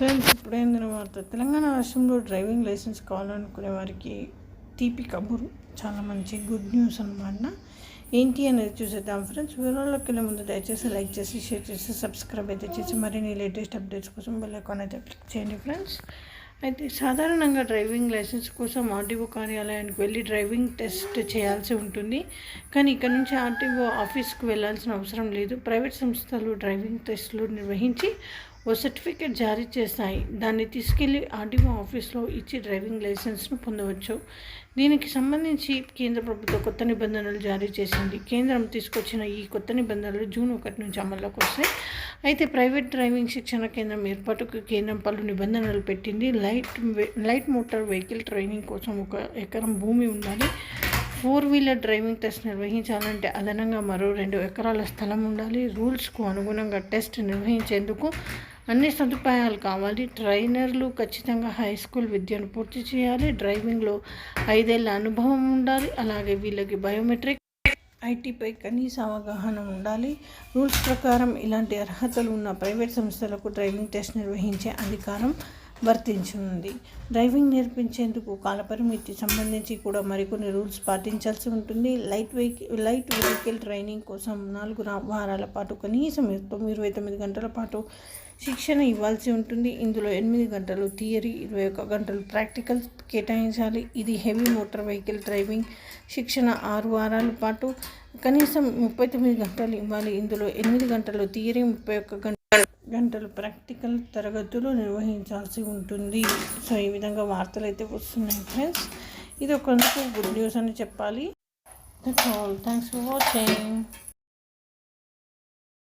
Friends, ఇప్పుడైందిన వార్త. తెలంగాణ రాష్ట్రంలో driving licence కావాలనుకునే వారికి తీపి కబురు, చాలా మంచి గుడ్ న్యూస్ అన్నమాట. ఏంటి అనేది చూసేద్దాం ఫ్రెండ్స్. వివరాల్లోకి వెళ్ళే ముందు దయచేసి లైక్ చేసి, షేర్ చేసి, సబ్స్క్రైబ్ అయితే చేసి మరిన్ని లేటెస్ట్ అప్డేట్స్ కోసం బెల్ ఐకాన్ అయితే క్లిక్ చేయండి ఫ్రెండ్స్. అయితే సాధారణంగా డ్రైవింగ్ లైసెన్స్ కోసం ఆర్టీఓ కార్యాలయానికి వెళ్ళి డ్రైవింగ్ టెస్ట్ చేయాల్సి ఉంటుంది. కానీ ఇక్కడ నుంచి ఆర్టీఓ ఆఫీస్కు వెళ్ళాల్సిన అవసరం లేదు. ప్రైవేట్ సంస్థలు డ్రైవింగ్ టెస్టులు నిర్వహించి ఓ సర్టిఫికేట్ జారీ చేస్తాయి. దాన్ని తీసుకెళ్లి ఆర్టీఓ ఆఫీస్లో ఇచ్చి డ్రైవింగ్ లైసెన్స్ను పొందవచ్చు. దీనికి సంబంధించి కేంద్ర ప్రభుత్వం కొత్త నిబంధనలు జారీ చేసింది. కేంద్రం తీసుకొచ్చిన ఈ కొత్త నిబంధనలు జూన్ 1 నుంచి అమల్లోకి వస్తాయి. అయితే ప్రైవేట్ డ్రైవింగ్ శిక్షణ కేంద్రం ఏర్పాటుకు కేంద్రం పలు నిబంధనలు పెట్టింది. లైట్ మోటార్ వెహికల్ ట్రైనింగ్ కోసం 1 ఎకరం భూమి ఉండాలి. 4 వీలర్ డ్రైవింగ్ టెస్ట్ నిర్వహించాలంటే అదనంగా మరో 2 ఎకరాల స్థలం ఉండాలి. రూల్స్కు అనుగుణంగా టెస్ట్ నిర్వహించేందుకు అన్ని సదుపాయాలు కావాలి. ట్రైనర్లు ఖచ్చితంగా హై స్కూల్ విద్యను పూర్తి చేయాలి. డ్రైవింగ్లో 5 ఏళ్ల అనుభవం ఉండాలి. అలాగే వీళ్ళకి బయోమెట్రిక్, ఐటీపై కనీస అవగాహన ఉండాలి. రూల్స్ ప్రకారం ఇలాంటి అర్హతలు ఉన్న ప్రైవేట్ సంస్థలకు డ్రైవింగ్ టెస్ట్ నిర్వహించే అధికారం వర్తించనుంది. డ్రైవింగ్ నేర్పించేందుకు కాలపరిమితి సంబంధించి కూడా మరికొన్ని రూల్స్ పాటించాల్సి ఉంటుంది. లైట్ వెహికల్ ట్రైనింగ్ కోసం 4 వారాల పాటు కనీసం 29 గంటల పాటు శిక్షణ ఇవ్వాల్సి ఉంటుంది. ఇందులో 8 గంటలు థియరీ, 21 గంటలు ప్రాక్టికల్ కేటాయించాలి. ఇది హెవీ మోటార్ వెహికల్ డ్రైవింగ్ శిక్షణ 6 వారాల పాటు కనీసం 39 గంటలు ఇవ్వాలి. ఇందులో 8 గంటలు థియరీ, 31 గంటలు ప్రాక్టికల్ తరగతులు నిర్వహించాల్సి ఉంటుంది. సో ఈ విధంగా వార్తలు అయితే వస్తున్నాయి ఫ్రెండ్స్. ఇది ఒక గుడ్ న్యూస్ అని చెప్పాలి. That's all. Thanks for watching.